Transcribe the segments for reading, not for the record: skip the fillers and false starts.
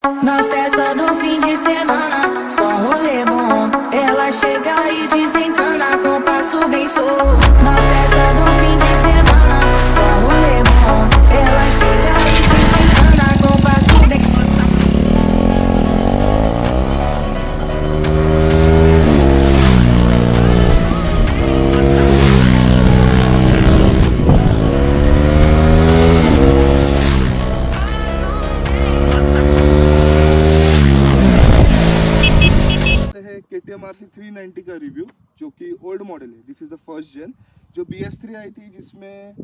Na festa do fim de semana, só um rolê bom. Ela chega e desencana com passo bem solto. Na festa do fim de semana, só um rolê bom. Ela chega e desencana com passo bem है KTM RC 390 का review, जो कि old model है। This is the first जेन। जो BS3 आई थी, जिसमें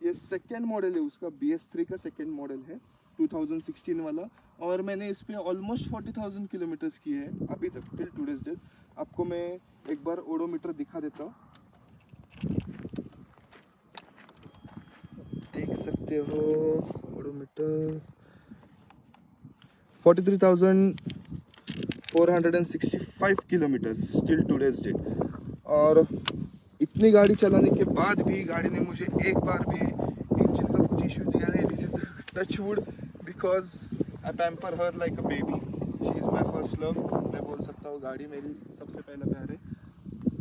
ये second model है उसका, BS3 का सेकेंड मॉडल है 2016 वाला। और मैंने इस पे ऑलमोस्ट 40,000 किलोमीटर्स किए हैं अभी तक, टिल टूडेज डेट। आपको मैं एक बार ओडोमीटर दिखा देता हूँ, देख सकते हो। Odometer 43,465 kilometres till today's date. और इतनी गाड़ी चलाने के बाद भी गाड़ी ने मुझे एक बार भी इंजन का कुछ इशू दिया नहीं। This is touch wood, because I pamper her like a baby. She is my first love. मैं बोल सकता हूँ गाड़ी मेरी सबसे पहला प्यार है।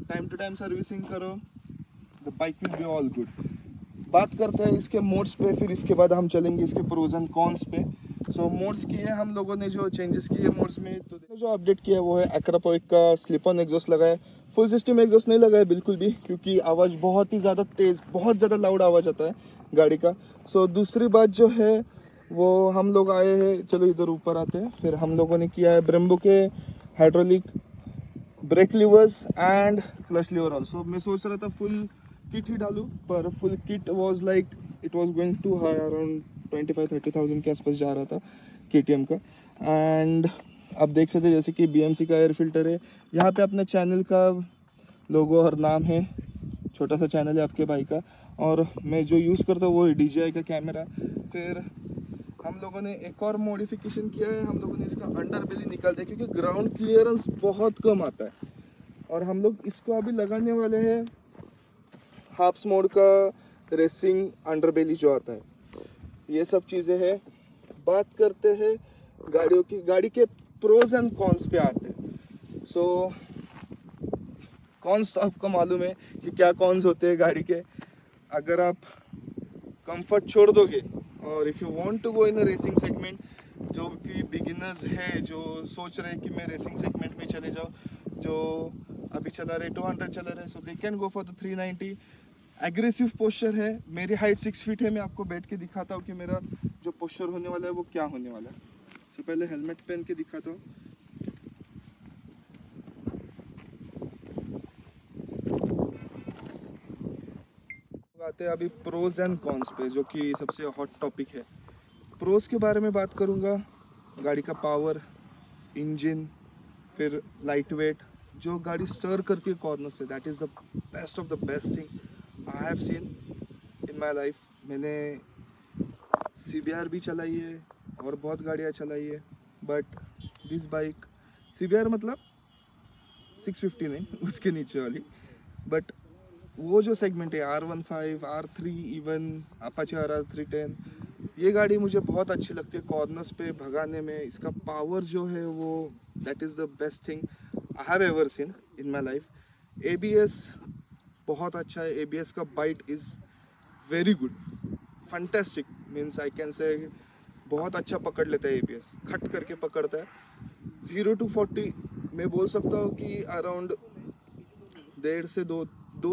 टाइम टू टाइम सर्विसिंग करो, the bike will be all good. बात करते हैं इसके मोड्स पे, फिर इसके बाद हम चलेंगे इसके प्रोज एंड कॉन्स पे। सो मोड्स किए हम लोगों ने, जो चेंजेस किए मोड्स में, तो जो अपडेट किया वो है एक्रापोइक का स्लिप ऑन एग्जॉस्ट लगाया। फुल सिस्टम एग्जॉस्ट नहीं लगाया बिल्कुल भी, क्योंकि आवाज़ बहुत ही ज़्यादा तेज़, बहुत ज़्यादा लाउड आवाज़ आता है गाड़ी का। सो दूसरी बात जो है वो, हम लोग आए हैं, चलो इधर ऊपर आते हैं। फिर हम लोगों ने किया है ब्रेम्बो के hydraulic brake levers and clutch lever also. मैं सोच रहा था फुल किट ही डालूँ, पर full kit was like it was going to high, around 25-30,000 के आसपास जा रहा था KTM का। एंड आप देख सकते हैं जैसे कि BMC का एयर फिल्टर है। यहाँ पे अपने चैनल का लोगो और नाम है, छोटा सा चैनल है आपके भाई का। और मैं जो यूज़ करता हूँ वो है DJI का कैमरा। फिर हम लोगों ने एक और मॉडिफिकेशन किया है, हम लोगों ने इसका अंडर बेली निकाल दिया, क्योंकि ग्राउंड क्लियरेंस बहुत कम आता है। और हम लोग इसको अभी लगाने वाले हैं हाफ्स मोड का रेसिंग अंडरबेली जो आता है। ये सब चीज़ें हैं। बात करते हैं गाड़ियों की, गाड़ी के प्रोज एंड कॉन्स पे आते हैं। सो कॉन्स तो आपको मालूम है कि क्या कॉन्स होते हैं गाड़ी के। अगर आप कंफर्ट छोड़ दोगे और if you want to go in a racing segment, जो कि बिगिनर्स है, जो सोच रहे हैं कि मैं रेसिंग सेगमेंट में चले जाऊँ, जो अभी चला रहे 200 चला रहे, so they can go for the 390। Aggressive posture है। मेरी हाइट 6 फीट है। मैं आपको बैठ के दिखाता हूँ कि मेरा जो पोस्चर होने वाला है वो क्या होने वाला है। तो पहले हेलमेट पहन के दिखाता हूँ। आते हैं अभी प्रोज एंड कॉन्स पे, जो कि सबसे हॉट टॉपिक है। प्रोज के बारे में बात करूँगा, गाड़ी का पावर, इंजन, फिर लाइट वेट, जो गाड़ी स्टर करती है कॉर्नर से, that is the best of the best thing I have seen in my life. मैंने CBR भी चलाई है और बहुत गाड़ियाँ चलाई है, बट दिस बाइक, CBR मतलब 650 नहीं, उसके नीचे वाली। बट वो जो सेगमेंट है R15, R3, even Apache RR310, ये गाड़ी मुझे बहुत अच्छी लगती है कॉर्नर्स पे भगाने में। इसका पावर जो है वो, that is the best thing I have ever seen in my life. ABS बहुत अच्छा है। ABS का bite is very good, fantastic, means I can say बहुत अच्छा पकड़ लेता है। ABS खट करके पकड़ता है। 0 to 40 मैं बोल सकता हूँ कि अराउंड 1.5 से 2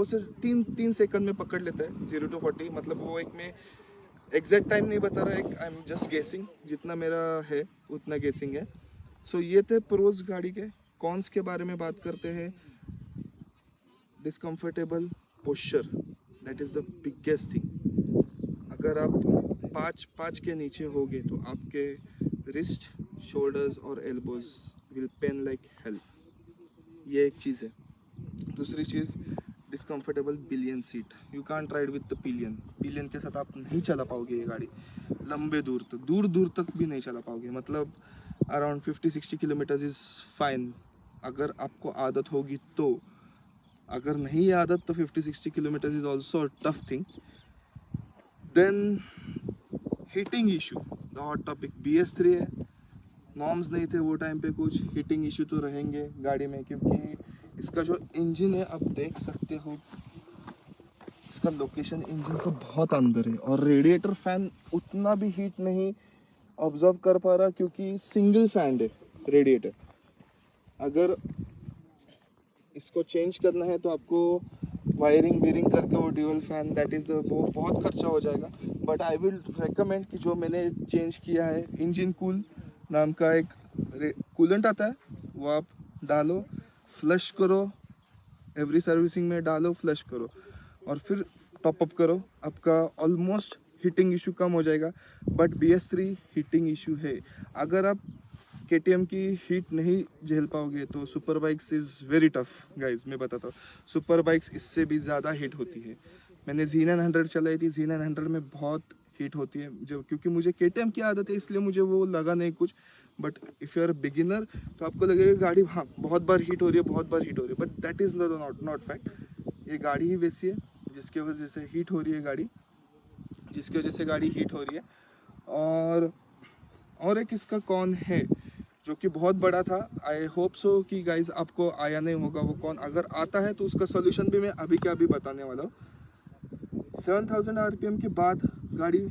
से 3 सेकंड में पकड़ लेता है 0 to 40। मतलब वो एक में एग्जैक्ट टाइम नहीं बता रहा है, आई एम जस्ट गेसिंग, जितना मेरा है उतना गेसिंग है। सो ये थे प्रोज गाड़ी के। कॉन्स के बारे में बात करते हैं। Discomfortable posture, that is the biggest thing. अगर आप 5 के नीचे होगे तो आपके रिस्ट, शोल्डर्स और elbows will pain like hell. ये एक चीज़ है। दूसरी चीज़, discomfortable pillion seat. You can't ride with the pillion. Pillion के साथ आप नहीं चला पाओगे ये गाड़ी लंबे दूर तक, दूर दूर तक भी नहीं चला पाओगे। मतलब अराउंड 50-60 किलोमीटर्स इज़ फाइन, अगर आपको आदत होगी तो। अगर नहीं आदत तो 50-60 kilometres is also a tough thing. Then heating issue, the hot topic. BS3 है, नॉर्म्स नहीं थे वो टाइम पे, कुछ हीटिंग इशू तो रहेंगे गाड़ी में, क्योंकि इसका जो इंजन है आप देख सकते हो, इसका लोकेशन इंजन का बहुत अंदर है, और रेडिएटर फैन उतना भी हीट नहीं ऑब्जर्व कर पा रहा क्योंकि सिंगल फैन है रेडिएटर। अगर इसको चेंज करना है तो आपको वायरिंग बीरिंग करके वो ड्यूअल फैन, दैट इज़ वो बहुत खर्चा हो जाएगा। बट आई विल रेकमेंड कि जो मैंने चेंज किया है, इंजन कूल नाम का एक कूलेंट आता है, वो आप डालो, फ्लश करो, एवरी सर्विसिंग में डालो, फ्लश करो और फिर टॉप अप करो, आपका ऑलमोस्ट हीटिंग इशू कम हो जाएगा। बट BS3 हीटिंग इशू है। अगर आप KTM की हीट नहीं झेल पाओगे तो super bikes is very tough guys. मैं बताता हूँ, सुपर बाइक्स इससे भी ज़्यादा हीट होती है। मैंने Z900 चलाई थी, Z900 में बहुत हीट होती है, जो क्योंकि मुझे KTM की आदत है इसलिए मुझे वो लगा नहीं कुछ। But if you are beginner तो आपको लगेगा गाड़ी हाँ बहुत बार हीट हो रही है, बहुत बार हीट हो रही है, but that is not fact. ये गाड़ी ही वैसी है जिसकी वजह से हीट हो रही है गाड़ी, जिसकी वजह से गाड़ी हीट हो रही है। और एक इसका कौन है जो कि बहुत बड़ा था, आई होप सो कि गाइज आपको आया नहीं होगा वो कौन। अगर आता है तो उसका सोल्यूशन भी मैं अभी के अभी बताने वाला हूँ। 7000 RPM के बाद गाड़ी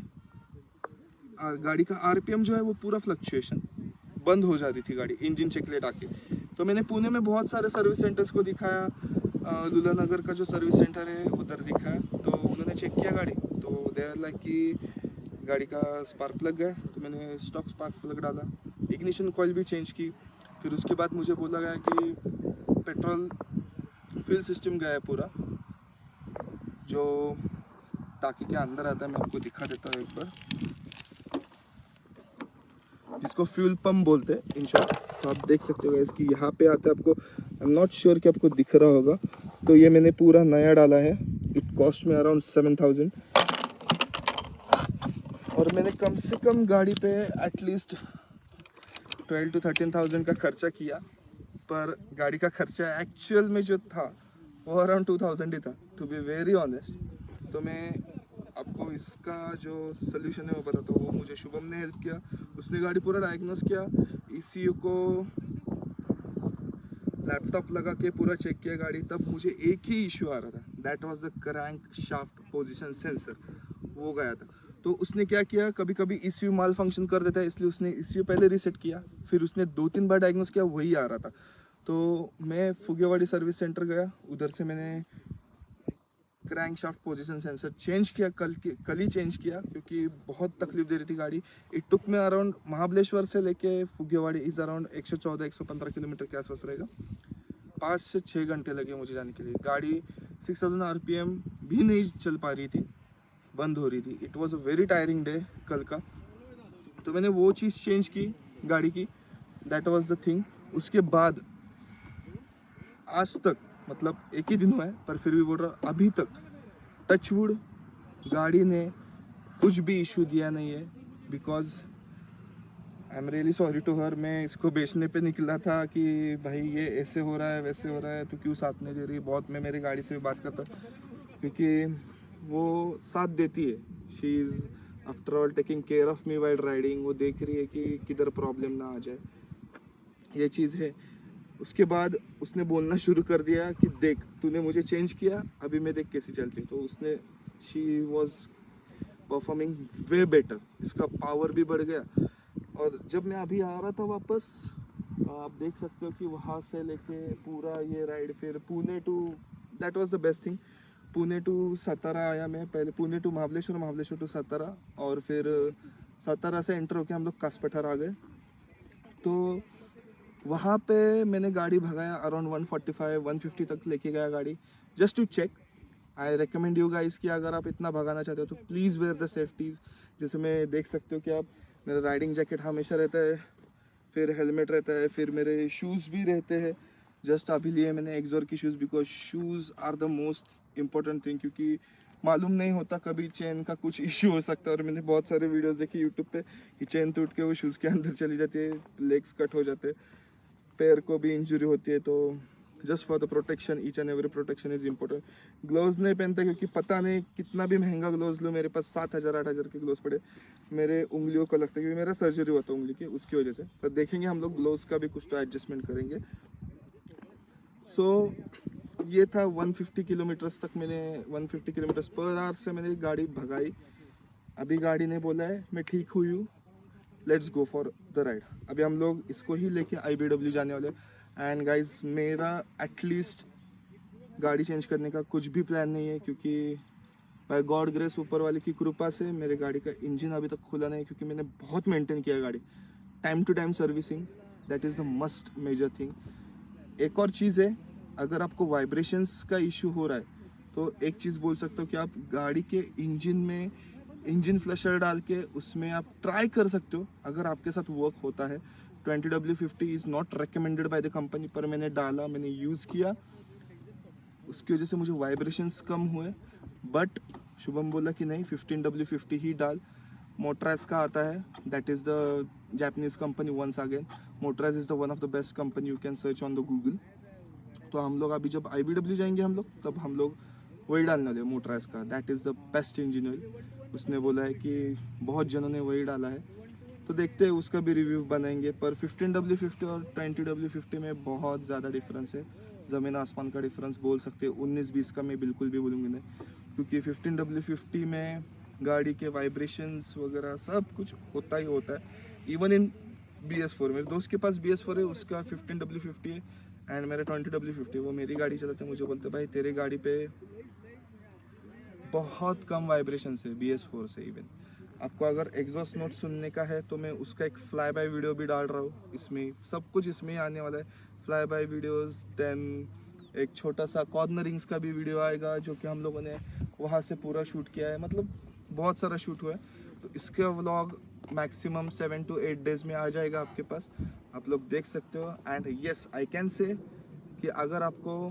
का RPM जो है वो पूरा फ्लक्चुएशन बंद हो जाती थी गाड़ी इंजन चेकलेट आके। तो मैंने पुणे में बहुत सारे सर्विस सेंटर्स को दिखाया, लुला नगर का जो सर्विस सेंटर है उधर दिखाया, तो उन्होंने चेक किया गाड़ी, तो दे आर लाइक कि गाड़ी का स्पार्क प्लग है। तो मैंने स्टॉक स्पार्क प्लग डाला, इग्निशन कॉइल भी चेंज की। फिर उसके बाद मुझे बोला गया कि पेट्रोल फ्यूल सिस्टम गया है पूरा, जो टाकी के अंदर आता है, मैं आपको दिखा देता हूँ एक बार, जिसको फ्यूल पंप बोलते हैं इन शॉर्ट। तो आप देख सकते हो इसकी यहाँ पे आता है आपको, आई एम नॉट श्योर कि आपको दिख रहा होगा। तो ये मैंने पूरा नया डाला है, इट कॉस्ट में अराउंड 7000, और मैंने कम से कम गाड़ी पे एटलीस्ट 12 to 13,000 का खर्चा किया। पर गाड़ी का खर्चा एक्चुअल में जो था वो अराउंड 2000 ही था, टू बी वेरी ऑनेस्ट। तो मैं आपको इसका जो सोल्यूशन है वो बताता हूँ। वो मुझे शुभम ने हेल्प किया, उसने गाड़ी पूरा डायग्नोस किया, ECU को लैपटॉप लगा के पूरा चेक किया गाड़ी। तब मुझे एक ही इशू आ रहा था, that was the crank shaft position sensor, वो गया था। तो उसने क्या किया, कभी कभी ECU माल फंक्शन कर देता है, इसलिए उसने ECU पहले रीसेट किया, फिर उसने 2-3 बार डायग्नोस किया, वही आ रहा था। तो मैं फुगेवाड़ी सर्विस सेंटर गया, उधर से मैंने crank shaft position sensor change किया, कल ही चेंज किया, क्योंकि बहुत तकलीफ दे रही थी गाड़ी। इट टुक में अराउंड महाबलेश्वर से लेके फुगेवाड़ी इज़ अराउंड 114-115 किलोमीटर के आसपास रहेगा। 5 से 6 घंटे लगे मुझे जाने के लिए। गाड़ी 6000 RPM भी नहीं चल पा रही थी, बंद हो रही थी। It was a very tiring day कल का। तो मैंने वो चीज़ चेंज की गाड़ी की, दैट वॉज द थिंग। उसके बाद आज तक, मतलब एक ही दिन हुआ है पर फिर भी बोल रहा, अभी तक टचवुड गाड़ी ने कुछ भी इशू दिया नहीं है। Because I am really sorry to her. मैं इसको बेचने पे निकला था कि भाई ये ऐसे हो रहा है वैसे हो रहा है, तो क्यों साथ नहीं दे रही। बहुत मैं मेरी गाड़ी से भी बात करता क्योंकि वो साथ देती है, she is after all taking care of me while riding. वो देख रही है कि किधर प्रॉब्लम ना आ जाए, ये चीज़ है। उसके बाद उसने बोलना शुरू कर दिया कि देख तूने मुझे चेंज किया, अभी मैं देख कैसी चलती। तो उसने she was performing way better, इसका पावर भी बढ़ गया। और जब मैं अभी आ रहा था वापस, आप देख सकते हो कि वहाँ से लेके पूरा ये राइड, फिर Pune to, that was the best thing. Pune to Satara आया मैं, पहले पुणे टू महाबलेश्वर, महाबलेश्वर टू सतारा, और फिर सतारा से एंटर होके हम लोग कासपठार आ गए। तो वहाँ पे मैंने गाड़ी भगाया अराउंड 145-150 तक लेके गया गाड़ी, just to check. I recommend you guys कि अगर आप इतना भगाना चाहते हो तो प्लीज़ वेयर द सेफ्टीज़। जैसे मैं देख सकते हो कि आप, मेरा राइडिंग जैकेट हमेशा रहता है, फिर हेलमेट रहता है, फिर मेरे शूज़ भी रहते हैं। जस्ट अभी लिए मैंने एक्सोर की shoes, because shoes are the most important thing, क्योंकि मालूम नहीं होता कभी चेन का कुछ इशू हो सकता है। और मैंने बहुत सारे वीडियोस देखे यूट्यूब पे कि चेन टूट के वो शूज़ के अंदर चली जाती है, लेग्स कट हो जाते हैं, पैर को भी इंजरी होती है। तो just for the protection, each and every protection is important. Gloves नहीं पहनता क्योंकि पता नहीं कितना भी महंगा ग्लोव्स लो, मेरे पास 7,000-8,000 के ग्लोव्स पड़े, मेरे उंगलियों को लगता है क्योंकि मेरा सर्जरी हुआ था उंगली की, उसकी वजह से। तो देखेंगे हम लोग ग्लोव्स का भी कुछ तो एडजस्टमेंट करेंगे। सो ये था 150 किलोमीटर्स तक मैंने 150 किलोमीटर्स पर आवर से मैंने गाड़ी भगाई। अभी गाड़ी ने बोला है मैं ठीक हुई हूँ, let's go for the ride. अभी हम लोग इसको ही लेके IBW जाने वाले। एंड गाइज मेरा एटलीस्ट गाड़ी चेंज करने का कुछ भी प्लान नहीं है, क्योंकि बाय गॉड ग्रेस ऊपर वाले की कृपा से मेरे गाड़ी का इंजन अभी तक खुला नहीं, क्योंकि मैंने बहुत मेंटेन किया गाड़ी। Time to time servicing, that is the must major thing. एक और चीज़ है, अगर आपको वाइब्रेशंस का इशू हो रहा है तो एक चीज़ बोल सकता हूँ कि आप गाड़ी के इंजन में इंजन फ्लशर डाल के उसमें आप ट्राई कर सकते हो, अगर आपके साथ वर्क होता है। 20W50 is not recommended by the company, पर मैंने डाला, मैंने यूज़ किया, उसकी वजह से मुझे वाइब्रेशंस कम हुए। बट शुभम बोला कि नहीं 15W50 ही डाल। मोटराज का आता है, that is the Japanese company. Once again Motoraz is the one of the best company, you can search on the Google. तो हम लोग अभी जब IBW जाएंगे हम लोग, तब हम लोग वही डालने वाले मोटराज का, that is the best engine oil. उसने बोला है कि बहुत जनों ने वही डाला है, तो देखते हैं उसका भी रिव्यू बनाएंगे। पर 15W50 और 20W50 में बहुत ज़्यादा डिफरेंस है, ज़मीन आसमान का डिफरेंस बोल सकते हैं। 19-20 का मैं बिल्कुल भी बोलूँगी नहीं, क्योंकि 15W50 में गाड़ी के वाइब्रेशंस वगैरह सब कुछ होता ही होता है। इवन इन BS4, मेरे दोस्त के पास BS4 है, उसका 15W50 है एंड मेरा 20W50। वो मेरी गाड़ी चलाते हैं, मुझे बोलते भाई तेरे गाड़ी पे बहुत कम वाइब्रेशन है BS4 से। इवन आपको अगर एग्जॉस्ट नोट सुनने का है तो मैं उसका एक फ्लाई बाय वीडियो भी डाल रहा हूँ, इसमें सब कुछ इसमें ही आने वाला है, फ्लाई बाय वीडियोस। देन एक छोटा सा कॉर्नरिंग्स का भी वीडियो आएगा, जो कि हम लोगों ने वहाँ से पूरा शूट किया है, मतलब बहुत सारा शूट हुआ है। तो इसका व्लॉग मैक्सिमम 7 to 8 डेज में आ जाएगा आपके पास, आप लोग देख सकते हो। एंड येस आई कैन से कि अगर आपको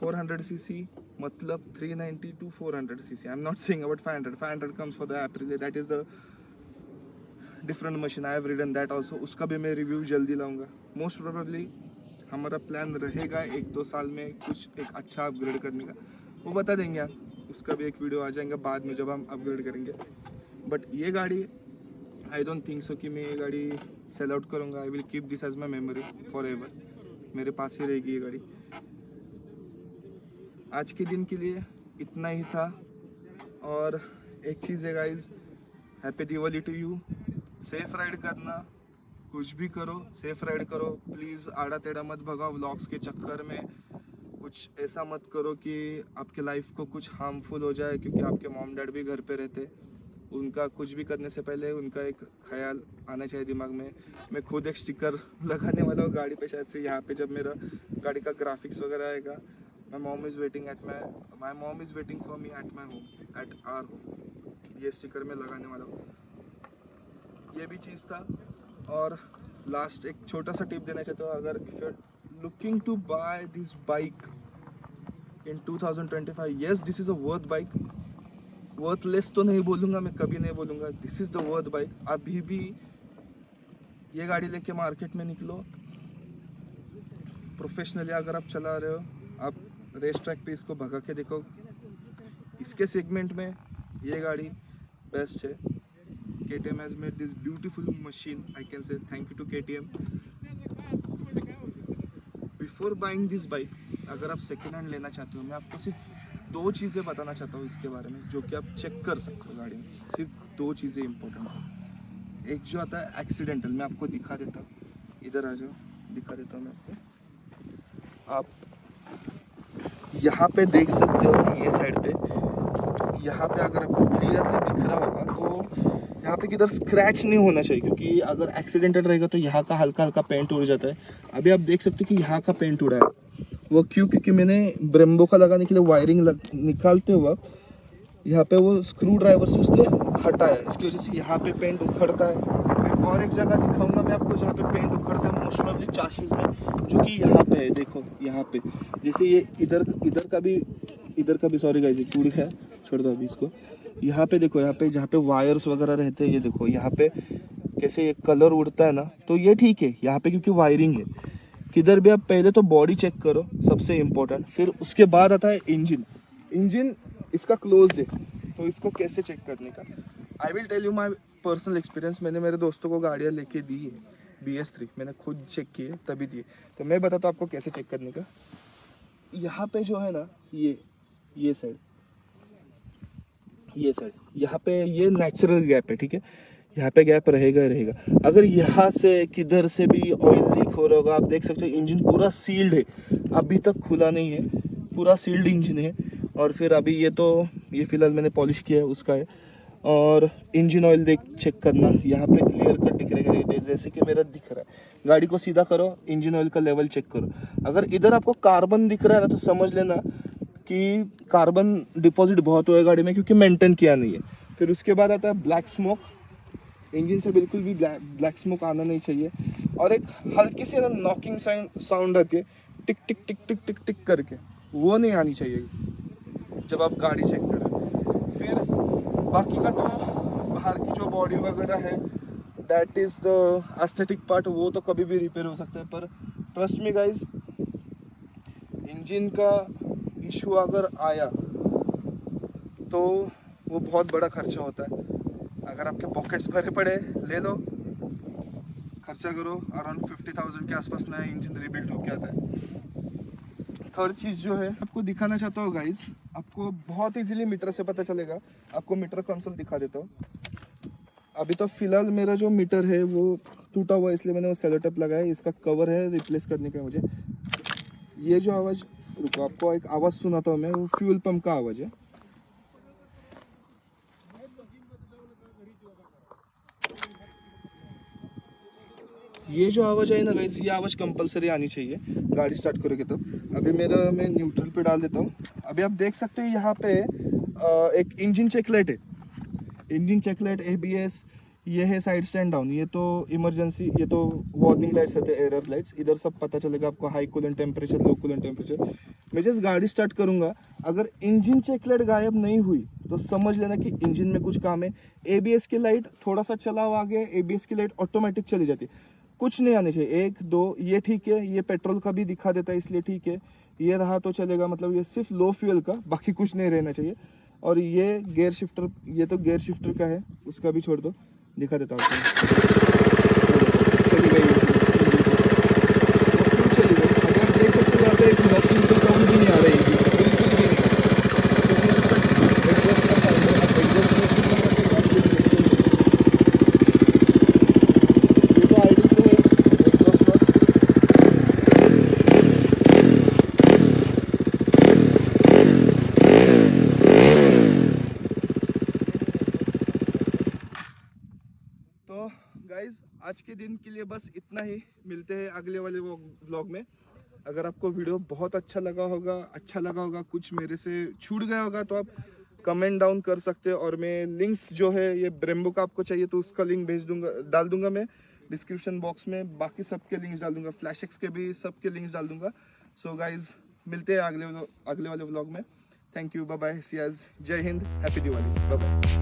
400cc मतलब 390 to 400cc, I am not saying about 500 comes for the Aprilia, that is the different machine, I have ridden that also. उसका भी मैं रिव्यू जल्दी लाऊंगा। मोस्ट प्रोबेबली हमारा प्लान रहेगा 1-2 साल में कुछ एक अच्छा अपग्रेड करने का, वो बता देंगे आप, उसका भी एक वीडियो आ जाएगा बाद में जब हम अपग्रेड करेंगे। बट ये गाड़ी आई डोंट थिंक सो कि मैं ये गाड़ी सेल आउट करूँगा। I will keep this as my memory forever, मेरे पास ही रहेगी ये गाड़ी। आज के दिन के लिए इतना ही था। और एक चीज़ है guys, happy Diwali to you. Safe ride करना, कुछ भी करो सेफ राइड करो, प्लीज़ आड़ा टेढ़ा मत भगाओ व्लॉग्स के चक्कर में। कुछ ऐसा मत करो कि आपके लाइफ को कुछ हार्मफुल हो जाए, क्योंकि आपके मॉम डैड भी घर पे रहते, उनका कुछ भी करने से पहले उनका एक ख्याल आना चाहिए दिमाग में। मैं खुद एक स्टिकर लगाने वाला हूँ गाड़ी पे, शायद से यहाँ पे जब मेरा गाड़ी का ग्राफिक्स वगैरह आएगा। My mom is waiting for me at my home, at our home. ये स्टिकर मैं लगाने वाला हूँ। ये भी चीज़ था। और लास्ट एक छोटा सा टिप देना चाहता हूँ, अगर if you are looking to buy this bike in 2025, yes this is a worth bike. Worthless तो नहीं बोलूँगा, मैं कभी नहीं बोलूँगा, this is the worth bike. अभी भी ये गाड़ी लेके मार्केट में निकलो, प्रोफेशनली अगर आप चला रहे हो, आप रेस ट्रैक पे इसको भगा के देखो, इसके सेगमेंट में ये गाड़ी बेस्ट है। KTM has made this beautiful machine, I can say thank you to KTM. Before buying this bike, अगर आप सेकेंड हैंड लेना चाहते हो, मैं आपको सिर्फ 2 चीज़ें बताना चाहता हूँ इसके बारे में, जो कि आप चेक कर सकते हो गाड़ी में। सिर्फ 2 चीज़ें इंपॉर्टेंट है। एक जो आता है एक्सीडेंटल, मैं आपको दिखा देता हूँ, इधर आ जाओ, दिखा देता हूँ मैं आपको। आप यहाँ पे देख सकते हो, ये साइड पे, यहाँ पे अगर आपको क्लियरली दिख रहा होगा तो यहाँ पे किधर स्क्रैच नहीं होना चाहिए, क्योंकि अगर एक्सीडेंटल रहेगा तो यहाँ का हल्का हल्का पेंट उड़ जाता है। अभी आप देख सकते हो कि यहाँ का पेंट उड़ा है, वो क्यों? क्योंकि मैंने ब्रेम्बो का लगाने के लिए वायरिंग निकालते वक्त यहाँ पे वो स्क्रू ड्राइवर से उसने हटाया, इसकी वजह से यहाँ पे पेंट उखड़ता है। मैं और एक जगह दिखाऊंगा मैं आपको जहाँ पे पेंट उखड़ता है, मोस्ट प्रॉब्ली चाशीज में, जो कि यहाँ पे है। देखो यहाँ पे, जैसे ये इधर का भी सॉरी गाइस, टूट है, छोड़ दो अभी इसको। यहाँ पे देखो, यहाँ पे जहाँ पे वायर्स वगैरह रहते हैं, ये देखो यहाँ पे कैसे ये कलर उड़ता है ना, तो ये ठीक है यहाँ पे क्योंकि वायरिंग है। किधर भी आप पहले तो बॉडी चेक करो, सबसे इम्पोर्टेंट, फिर उसके बाद आता है इंजन। इंजन इसका क्लोज है, तो इसको कैसे चेक करने का, I will tell you my personal experience. मैंने मेरे दोस्तों को गाड़ियाँ लेके दी है BS3, मैंने खुद चेक की है तभी दिए, तो मैं बताता हूँ आपको कैसे चेक करने का। यहाँ पे जो है ना, ये साइड यहाँ पे ये नेचुरल गैप है, ठीक है, यहाँ पे गैप रहेगा रहेगा। अगर यहाँ से किधर से भी ऑयल लीक हो रहा होगा, आप देख सकते हो इंजन पूरा सील्ड है, अभी तक खुला नहीं है, पूरा सील्ड इंजन है। और फिर अभी ये फिलहाल मैंने पॉलिश किया है उसका है। और इंजन ऑयल देख चेक करना, यहाँ पे क्लियर कट दिख रहा है जैसे कि मेरा दिख रहा है। गाड़ी को सीधा करो, इंजन ऑयल का लेवल चेक करो। अगर इधर आपको कार्बन दिख रहा है ना, तो समझ लेना कि कार्बन डिपॉजिट बहुत हुआ है गाड़ी में, क्योंकि मेंटेन किया नहीं है। फिर उसके बाद आता है ब्लैक स्मोक। इंजन से बिल्कुल भी ब्लैक स्मोक आना नहीं चाहिए। और एक हल्की सी नॉकिंग साउंड आती है, टिक टिक टिक टिक टिक टिक करके, वो नहीं आनी चाहिए जब आप गाड़ी चेक करें। फिर बाकी का तो बाहर की जो बॉडी वगैरह है, that is the aesthetic part, वो तो कभी भी रिपेयर हो सकता है। पर ट्रस्ट मी गाइज, इंजन का इशू अगर आया तो वो बहुत बड़ा खर्चा होता है। अगर आपके पॉकेट्स भरे पड़े, ले लो, खर्चा करो, अराउंड 50,000 के आसपास नया इंजन रिबिल्ड होके आता है। थर्ड चीज़ जो है आपको दिखाना चाहता हूँ गाइज, आपको बहुत इजीली मीटर से पता चलेगा। आपको मीटर कंसोल दिखा देता हूँ। अभी तो फिलहाल मेरा जो मीटर है वो टूटा हुआ है, इसलिए मैंने वो सेलो टेप लगाया है। इसका कवर है, रिप्लेस करने का मुझे। ये जो आवाज़, रुको आपको एक आवाज़ सुनाता हूँ मैं, वो फ्यूल पंप का आवाज़ है। ये जो आवाज़ आई ना गाइस, ये आवाज़ कंपलसरी आनी चाहिए गाड़ी स्टार्ट करोगे तो। अभी मैं न्यूट्रल पे डाल देता हूँ। अभी आप देख सकते हो यहाँ पे एक इंजन चेकलाइट है। इंजन चेकलाइट, ABS, ये है साइड स्टैंड डाउन, ये तो इमरजेंसी, ये तो वार्निंग लाइट्स होते हैं, एरर लाइट्स। इधर सब पता चलेगा आपको, हाई कूलेंट टेम्परेचर, लो कूलेंट टेम्परेचर। मैं जस्ट गाड़ी स्टार्ट करूँगा, अगर इंजन चेकलाइट गायब नहीं हुई तो समझ लेना कि इंजन में कुछ काम है। ABS की लाइट थोड़ा सा चलाओ आगे, ABS की लाइट ऑटोमेटिक चली जाती है, कुछ नहीं आने चाहिए। 1 2 ये ठीक है, ये पेट्रोल का भी दिखा देता है इसलिए ठीक है, ये रहा तो चलेगा, मतलब ये सिर्फ लो फ्यूल का, बाकी कुछ नहीं रहना चाहिए। और ये गियर शिफ्टर, ये तो गियर शिफ्टर का है, उसका भी छोड़ दो, दिखा देता हूँ चली गई, चली गई। अगर देख सकते हो यहाँ पे एक नॉकिंग का साउंड भी नहीं आ रहा है, बिल्कुल भी नहीं। एग्जॉस्ट का साउंड है, आप एग्जॉस्ट में ये तो आइडल पे है एग्जॉस्ट का। तो गाइज आज के दिन के लिए बस इतना ही, मिलते हैं अगले वाले व्लॉग में। अगर आपको वीडियो बहुत अच्छा लगा होगा, कुछ मेरे से छूट गया होगा, तो आप कमेंट डाउन कर सकते हो। और मैं लिंक्स जो है, ये ब्रेम्बो का आपको चाहिए तो उसका लिंक डाल दूंगा मैं डिस्क्रिप्शन बॉक्स में। बाकी सबके लिंक्स डाल दूंगा, फ्लैशेक्स के भी सबके लिंक्स डाल दूंगा। सो गाइज मिलते हैं अगले वाले व्लॉग में। थैंक यू, बाय बाय, सियाज, जय हिंद, हैप्पी दिवाली, बाय बाय।